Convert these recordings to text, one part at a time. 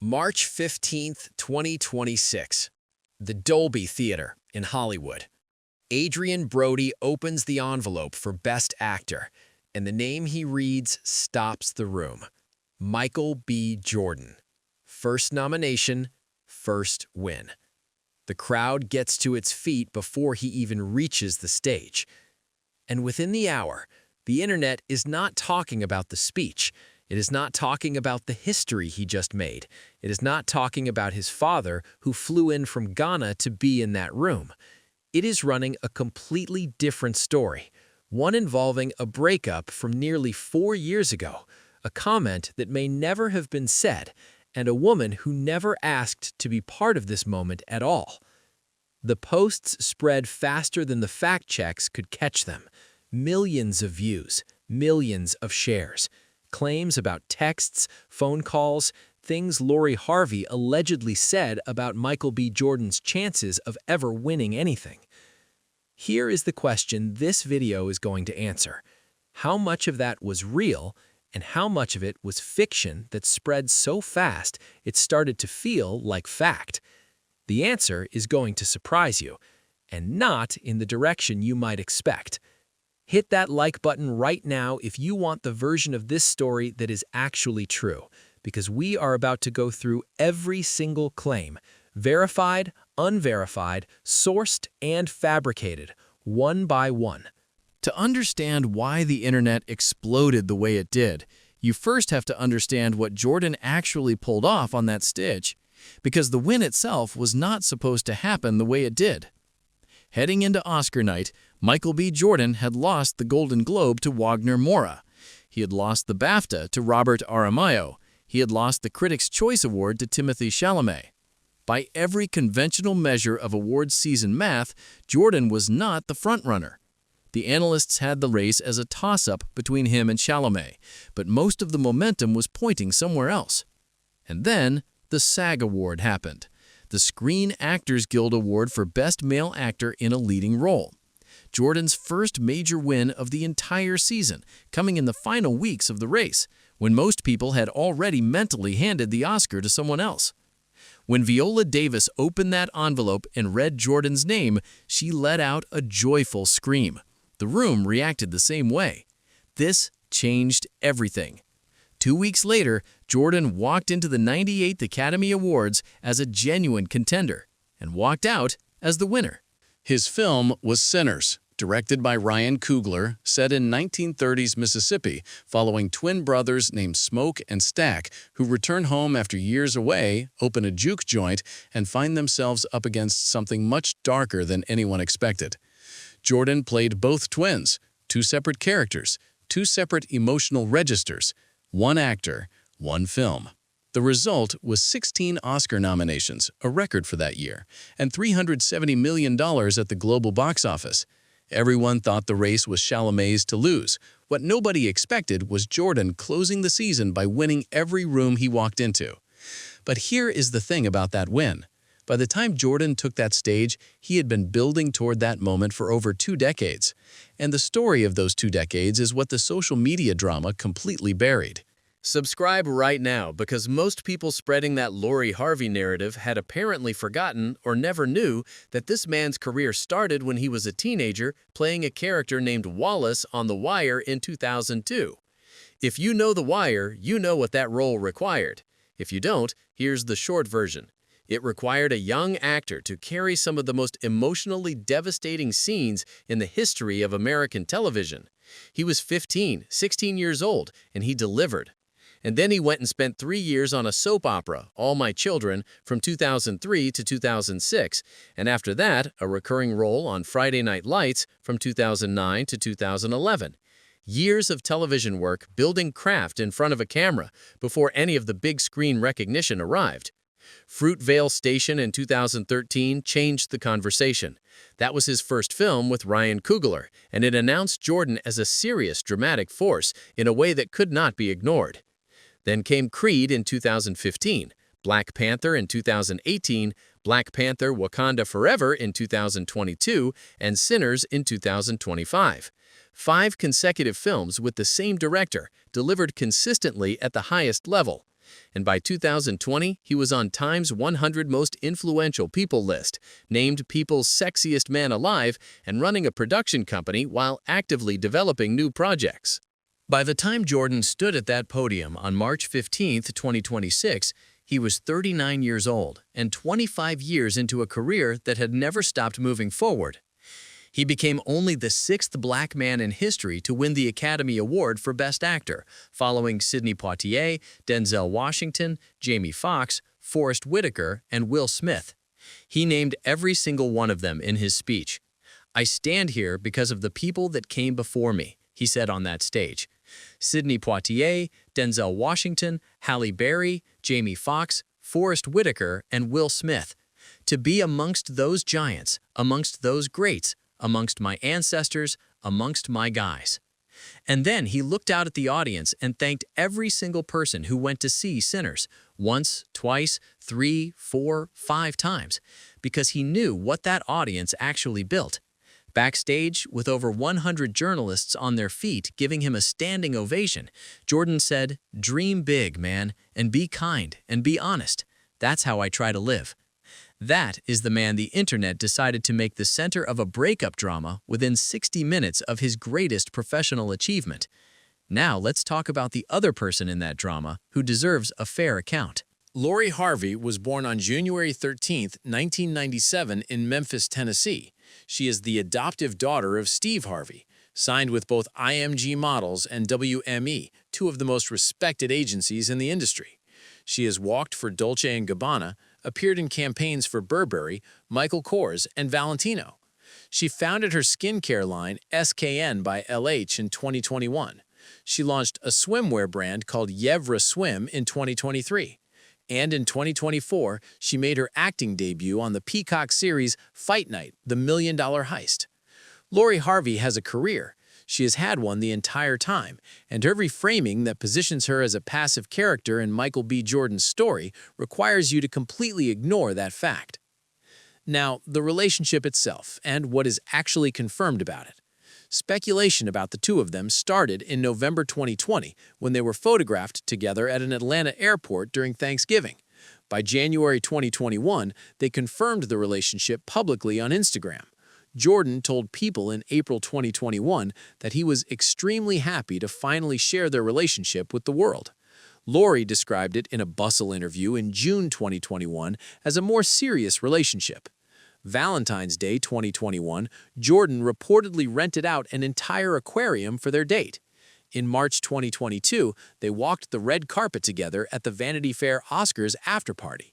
March 15th, 2026. The Dolby Theater in Hollywood. Adrian Brody opens the envelope for Best Actor, and the name he reads stops the room. Michael B. Jordan. First nomination, first win. The crowd gets to its feet before he even reaches the stage. And within the hour, the internet is not talking about the speech. It is not talking about the history he just made. It is not talking about his father who flew in from Ghana to be in that room. It is running a completely different story, one involving a breakup from nearly 4 years ago, a comment that may never have been said, and a woman who never asked to be part of this moment at all. The posts spread faster than the fact checks could catch them. Millions of views, millions of shares. Claims about texts, phone calls, things Lori Harvey allegedly said about Michael B. Jordan's chances of ever winning anything. Here is the question this video is going to answer. How much of that was real, and how much of it was fiction that spread so fast it started to feel like fact? The answer is going to surprise you, and not in the direction you might expect. Hit that like button right now if you want the version of this story that is actually true, because we are about to go through every single claim, verified, unverified, sourced, and fabricated, one by one. To understand why the internet exploded the way it did, you first have to understand what Jordan actually pulled off on that stage, because the win itself was not supposed to happen the way it did. Heading into Oscar night, Michael B. Jordan had lost the Golden Globe to Wagner Moura. He had lost the BAFTA to Robert Aramayo. He had lost the Critics' Choice Award to Timothée Chalamet. By every conventional measure of awards season math, Jordan was not the frontrunner. The analysts had the race as a toss-up between him and Chalamet, but most of the momentum was pointing somewhere else. And then the SAG Award happened, the Screen Actors Guild Award for Best Male Actor in a Leading Role. Jordan's first major win of the entire season, coming in the final weeks of the race, when most people had already mentally handed the Oscar to someone else. When Viola Davis opened that envelope and read Jordan's name, she let out a joyful scream. The room reacted the same way. This changed everything. 2 weeks later, Jordan walked into the 98th Academy Awards as a genuine contender and walked out as the winner. His film was Sinners, directed by Ryan Coogler, set in 1930s Mississippi, following twin brothers named Smoke and Stack, who return home after years away, open a juke joint, and find themselves up against something much darker than anyone expected. Jordan played both twins, two separate characters, two separate emotional registers, one actor, one film. The result was 16 Oscar nominations, a record for that year, and $370 million at the global box office. Everyone thought the race was Chalamet's to lose. What nobody expected was Jordan closing the season by winning every room he walked into. But here is the thing about that win. By the time Jordan took that stage, he had been building toward that moment for over 2 decades. And the story of those 2 decades is what the social media drama completely buried. Subscribe right now, because most people spreading that Lori Harvey narrative had apparently forgotten or never knew that this man's career started when he was a teenager playing a character named Wallace on The Wire in 2002. If you know The Wire, you know what that role required. If you don't, here's the short version. It required a young actor to carry some of the most emotionally devastating scenes in the history of American television. He was 15, 16 years old, and he delivered. And then he went and spent 3 years on a soap opera, All My Children, from 2003 to 2006, and after that, a recurring role on Friday Night Lights from 2009 to 2011. Years of television work building craft in front of a camera before any of the big screen recognition arrived. Fruitvale Station in 2013 changed the conversation. That was his first film with Ryan Coogler, and it announced Jordan as a serious dramatic force in a way that could not be ignored. Then came Creed in 2015, Black Panther in 2018, Black Panther Wakanda Forever in 2022, and Sinners in 2025. 5 consecutive films with the same director, delivered consistently at the highest level. And by 2020, he was on Time's 100 Most Influential People list, named People's Sexiest Man Alive, and running a production company while actively developing new projects. By the time Jordan stood at that podium on March 15, 2026, he was 39 years old and 25 years into a career that had never stopped moving forward. He became only the sixth black man in history to win the Academy Award for Best Actor, following Sidney Poitier, Denzel Washington, Jamie Foxx, Forrest Whitaker, and Will Smith. He named every single one of them in his speech. "I stand here because of the people that came before me," he said on that stage. Sidney Poitier, Denzel Washington, Halle Berry, Jamie Foxx, Forrest Whitaker, and Will Smith. To be amongst those giants, amongst those greats, amongst my ancestors, amongst my guys. And then he looked out at the audience and thanked every single person who went to see Sinners, once, twice, 3, 4, 5 times, because he knew what that audience actually built. Backstage, with over 100 journalists on their feet giving him a standing ovation, Jordan said, "Dream big, man, and be kind and be honest. That's how I try to live." That is the man the internet decided to make the center of a breakup drama within 60 minutes of his greatest professional achievement. Now let's talk about the other person in that drama who deserves a fair account. Lori Harvey was born on January 13, 1997 in Memphis, Tennessee. She is the adoptive daughter of Steve Harvey, signed with both IMG Models and WME, two of the most respected agencies in the industry. She has walked for Dolce & Gabbana, appeared in campaigns for Burberry, Michael Kors, and Valentino. She founded her skincare line SKN by LH in 2021. She launched a swimwear brand called Yevra Swim in 2023. And in 2024, she made her acting debut on the Peacock series Fight Night, The $1 Million Heist. Lori Harvey has a career. She has had one the entire time, and her reframing that positions her as a passive character in Michael B. Jordan's story requires you to completely ignore that fact. Now, the relationship itself, and what is actually confirmed about it. Speculation about the two of them started in November 2020 when they were photographed together at an Atlanta airport during Thanksgiving. By January 2021, they confirmed the relationship publicly on Instagram. Jordan told People in April 2021 that he was extremely happy to finally share their relationship with the world. Lori described it in a Bustle interview in June 2021 as a more serious relationship. Valentine's Day 2021, Jordan reportedly rented out an entire aquarium for their date. In March 2022, they walked the red carpet together at the Vanity Fair Oscars after-party.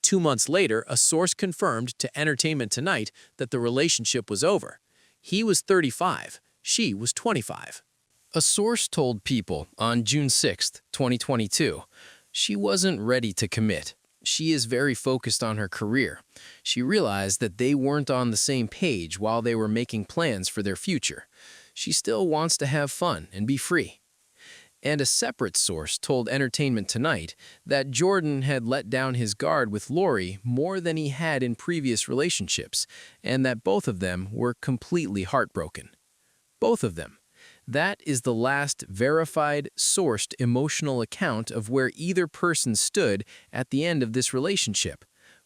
2 months later, a source confirmed to Entertainment Tonight that the relationship was over. He was 35, she was 25. A source told People on June 6, 2022, she wasn't ready to commit. She is very focused on her career. She realized that they weren't on the same page while they were making plans for their future. She still wants to have fun and be free. And a separate source told Entertainment Tonight that Jordan had let down his guard with Lori more than he had in previous relationships, and that both of them were completely heartbroken. Both of them. That is the last verified, sourced emotional account of where either person stood at the end of this relationship.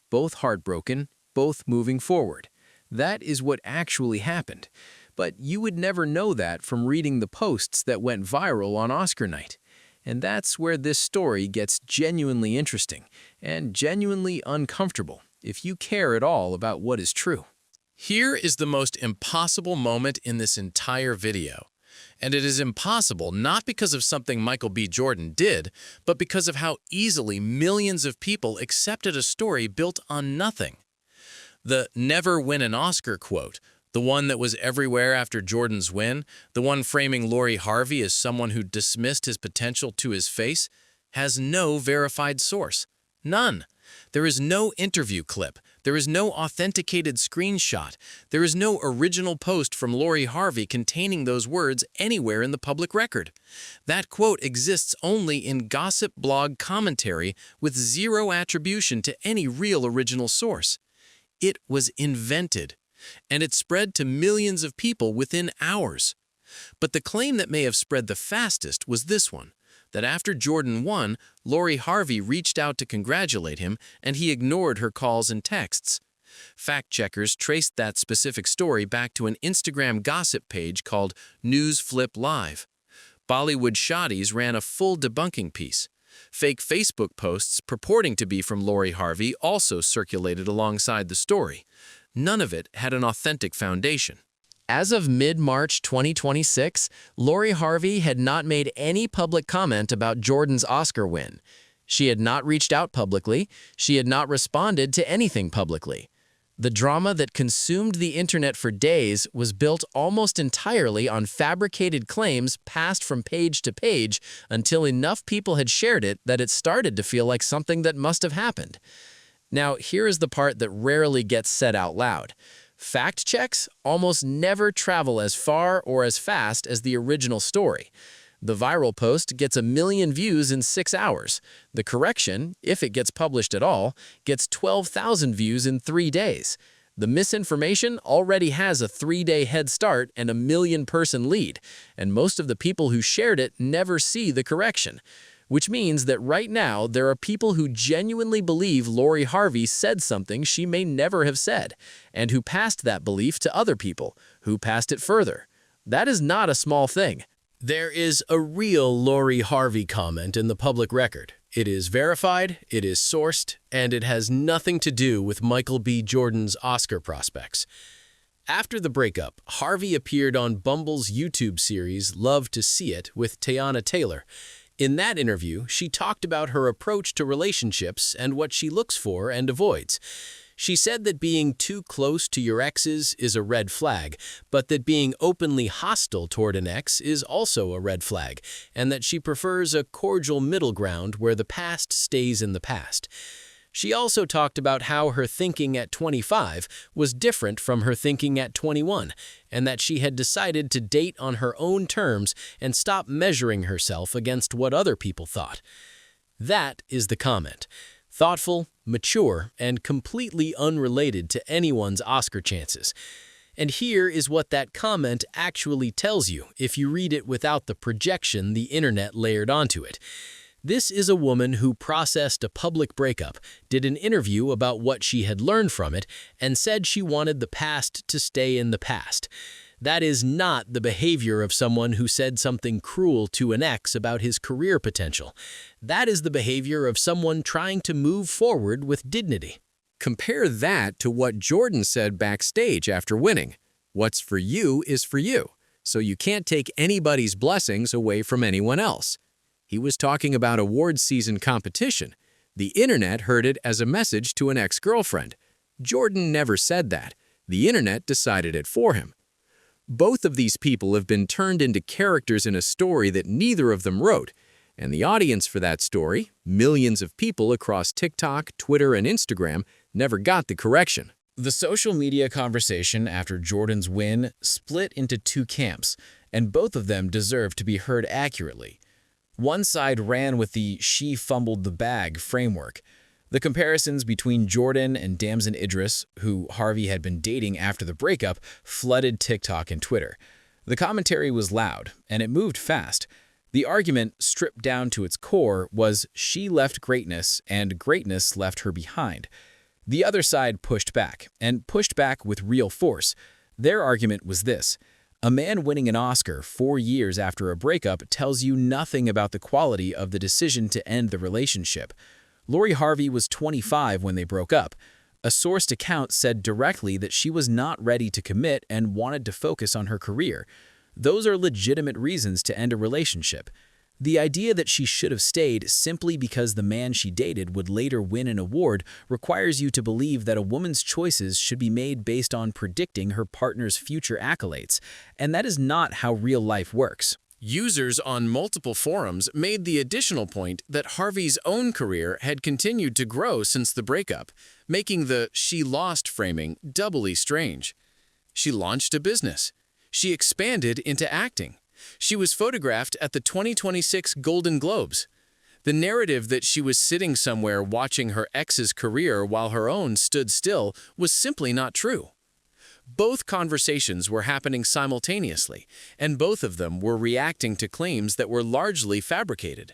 Both heartbroken, both moving forward. That is what actually happened. But you would never know that from reading the posts that went viral on Oscar night. And that's where this story gets genuinely interesting and genuinely uncomfortable if you care at all about what is true. Here is the most impossible moment in this entire video. And it is impossible not because of something Michael B. Jordan did, but because of how easily millions of people accepted a story built on nothing. The "never win an Oscar" quote, the one that was everywhere after Jordan's win, the one framing Lori Harvey as someone who dismissed his potential to his face, has no verified source. None. There is no interview clip. There is no authenticated screenshot. There is no original post from Lori Harvey containing those words anywhere in the public record. That quote exists only in gossip blog commentary with zero attribution to any real original source. It was invented, and it spread to millions of people within hours. But the claim that may have spread the fastest was this one. that after Jordan won, Lori Harvey reached out to congratulate him and he ignored her calls and texts. Fact-checkers traced that specific story back to an Instagram gossip page called News Flip Live. Bollywood Shotties ran a full debunking piece. Fake Facebook posts purporting to be from Lori Harvey also circulated alongside the story. None of it had an authentic foundation. As of mid-March 2026, Lori Harvey had not made any public comment about Jordan's Oscar win. She had not reached out publicly. She had not responded to anything publicly. The drama that consumed the internet for days was built almost entirely on fabricated claims passed from page to page until enough people had shared it that it started to feel like something that must have happened. Now, here is the part that rarely gets said out loud. Fact checks almost never travel as far or as fast as the original story. The viral post gets 1 million views in 6 hours. The correction, if it gets published at all, gets 12,000 views in 3 days. The misinformation already has a 3-day head start and a 1 million-person lead, and most of the people who shared it never see the correction. Which means that right now there are people who genuinely believe Lori Harvey said something she may never have said, and who passed that belief to other people, who passed it further. That is not a small thing. There is a real Lori Harvey comment in the public record. It is verified, it is sourced, and it has nothing to do with Michael B. Jordan's Oscar prospects. After the breakup, Harvey appeared on Bumble's YouTube series Love to See It with Teyana Taylor. In that interview, she talked about her approach to relationships and what she looks for and avoids. She said that being too close to your exes is a red flag, but that being openly hostile toward an ex is also a red flag, and that she prefers a cordial middle ground where the past stays in the past. She also talked about how her thinking at 25 was different from her thinking at 21, and that she had decided to date on her own terms and stop measuring herself against what other people thought. That is the comment. Thoughtful, mature, and completely unrelated to anyone's Oscar chances. And here is what that comment actually tells you if you read it without the projection the internet layered onto it. This is a woman who processed a public breakup, did an interview about what she had learned from it, and said she wanted the past to stay in the past. That is not the behavior of someone who said something cruel to an ex about his career potential. That is the behavior of someone trying to move forward with dignity. Compare that to what Jordan said backstage after winning. What's for you is for you, so you can't take anybody's blessings away from anyone else. He was talking about awards season competition. The internet heard it as a message to an ex-girlfriend. Jordan never said that. The internet decided it for him. Both of these people have been turned into characters in a story that neither of them wrote, and the audience for that story, millions of people across TikTok, Twitter, and Instagram, never got the correction. The social media conversation after Jordan's win split into 2 camps, and both of them deserve to be heard accurately. One side ran with the "she fumbled the bag" framework. The comparisons between Jordan and Damson Idris, who Harvey had been dating after the breakup, flooded TikTok and Twitter. The commentary was loud, and it moved fast. The argument, stripped down to its core, was she left greatness and greatness left her behind. The other side pushed back, and pushed back with real force. Their argument was this: a man winning an Oscar 4 years after a breakup tells you nothing about the quality of the decision to end the relationship. Lori Harvey was 25 when they broke up. A sourced account said directly that she was not ready to commit and wanted to focus on her career. Those are legitimate reasons to end a relationship. The idea that she should have stayed simply because the man she dated would later win an award requires you to believe that a woman's choices should be made based on predicting her partner's future accolades, and that is not how real life works. Users on multiple forums made the additional point that Harvey's own career had continued to grow since the breakup, making the "she lost" framing doubly strange. She launched a business. She expanded into acting. She was photographed at the 2026 Golden Globes. The narrative that she was sitting somewhere watching her ex's career while her own stood still was simply not true. Both conversations were happening simultaneously, and both of them were reacting to claims that were largely fabricated.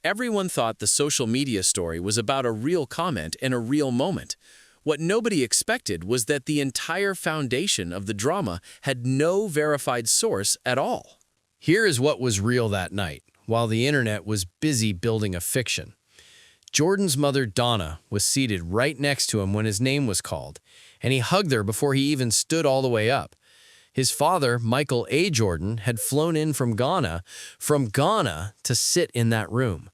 Everyone thought the social media story was about a real comment and a real moment. What nobody expected was that the entire foundation of the drama had no verified source at all. Here is what was real that night, while the internet was busy building a fiction. Jordan's mother, Donna, was seated right next to him when his name was called, and he hugged her before he even stood all the way up. His father, Michael A. Jordan, had flown in from Ghana to sit in that room.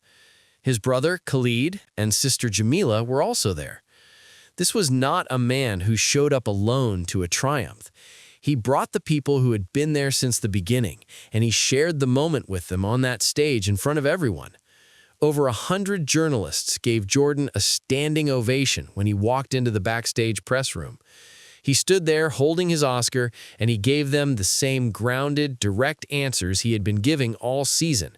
His brother, Khalid, and sister Jamila were also there. This was not a man who showed up alone to a triumph. He brought the people who had been there since the beginning, and he shared the moment with them on that stage in front of everyone. Over 100 journalists gave Jordan a standing ovation when he walked into the backstage press room. He stood there holding his Oscar, and he gave them the same grounded, direct answers he had been giving all season.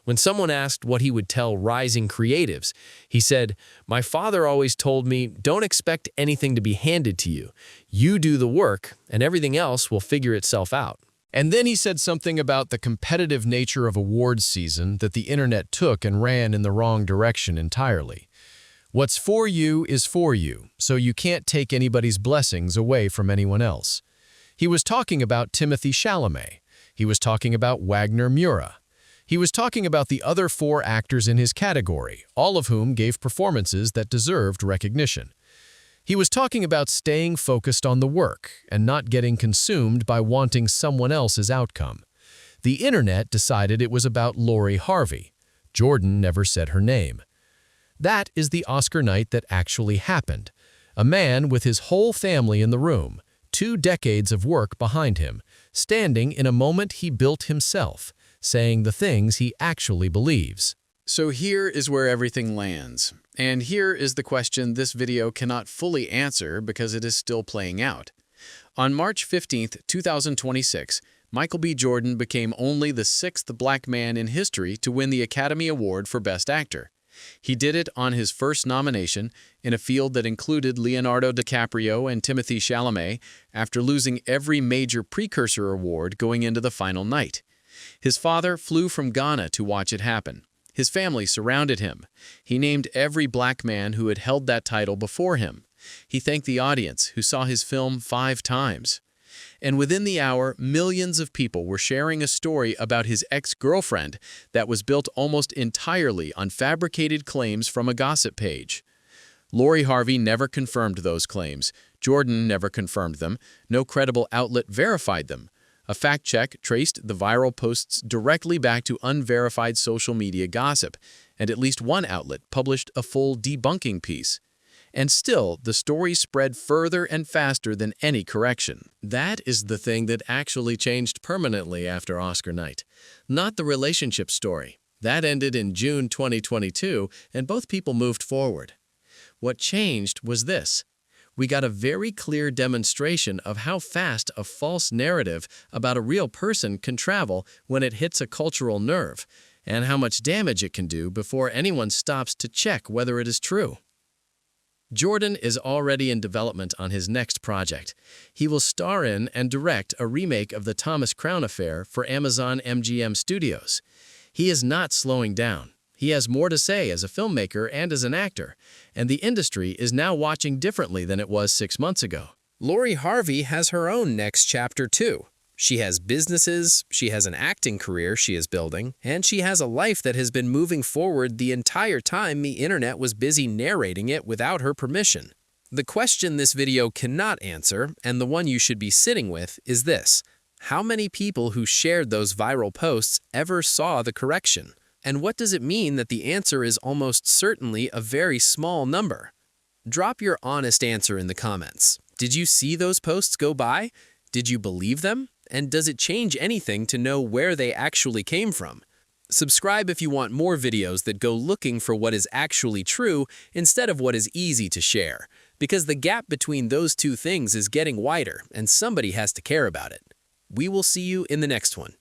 When someone asked what he would tell rising creatives, he said, "My father always told me, don't expect anything to be handed to you. You do the work, and everything else will figure itself out." And then he said something about the competitive nature of awards season that the internet took and ran in the wrong direction entirely. What's for you is for you, so you can't take anybody's blessings away from anyone else. He was talking about Timothée Chalamet. He was talking about Wagner Moura. He was talking about the other 4 actors in his category, all of whom gave performances that deserved recognition. He was talking about staying focused on the work and not getting consumed by wanting someone else's outcome. The internet decided it was about Lori Harvey. Jordan never said her name. That is the Oscar night that actually happened. A man with his whole family in the room, 2 decades of work behind him, standing in a moment he built himself, saying the things he actually believes. So here is where everything lands. And here is the question this video cannot fully answer because it is still playing out. On March 15, 2026, Michael B. Jordan became only the 6th black man in history to win the Academy Award for Best Actor. He did it on his first nomination in a field that included Leonardo DiCaprio and Timothée Chalamet after losing every major precursor award going into the final night. His father flew from Ghana to watch it happen. His family surrounded him. He named every black man who had held that title before him. He thanked the audience, who saw his film 5 times. And within the hour, millions of people were sharing a story about his ex-girlfriend that was built almost entirely on fabricated claims from a gossip page. Lori Harvey never confirmed those claims. Jordan never confirmed them. No credible outlet verified them. A fact check traced the viral posts directly back to unverified social media gossip, and at least one outlet published a full debunking piece. And still, the story spread further and faster than any correction. That is the thing that actually changed permanently after Oscar night. Not the relationship story. That ended in June 2022, and both people moved forward. What changed was this. We got a very clear demonstration of how fast a false narrative about a real person can travel when it hits a cultural nerve, and how much damage it can do before anyone stops to check whether it is true. Jordan is already in development on his next project. He will star in and direct a remake of the Thomas Crown Affair for Amazon MGM Studios. He is not slowing down. He has more to say as a filmmaker and as an actor, and the industry is now watching differently than it was 6 months ago. Lori Harvey has her own next chapter too. She has businesses, she has an acting career she is building, and she has a life that has been moving forward the entire time the internet was busy narrating it without her permission. The question this video cannot answer, and the one you should be sitting with, is this. How many people who shared those viral posts ever saw the correction? And what does it mean that the answer is almost certainly a very small number? Drop your honest answer in the comments. Did you see those posts go by? Did you believe them? And does it change anything to know where they actually came from? Subscribe if you want more videos that go looking for what is actually true instead of what is easy to share, because the gap between those two things is getting wider and somebody has to care about it. We will see you in the next one.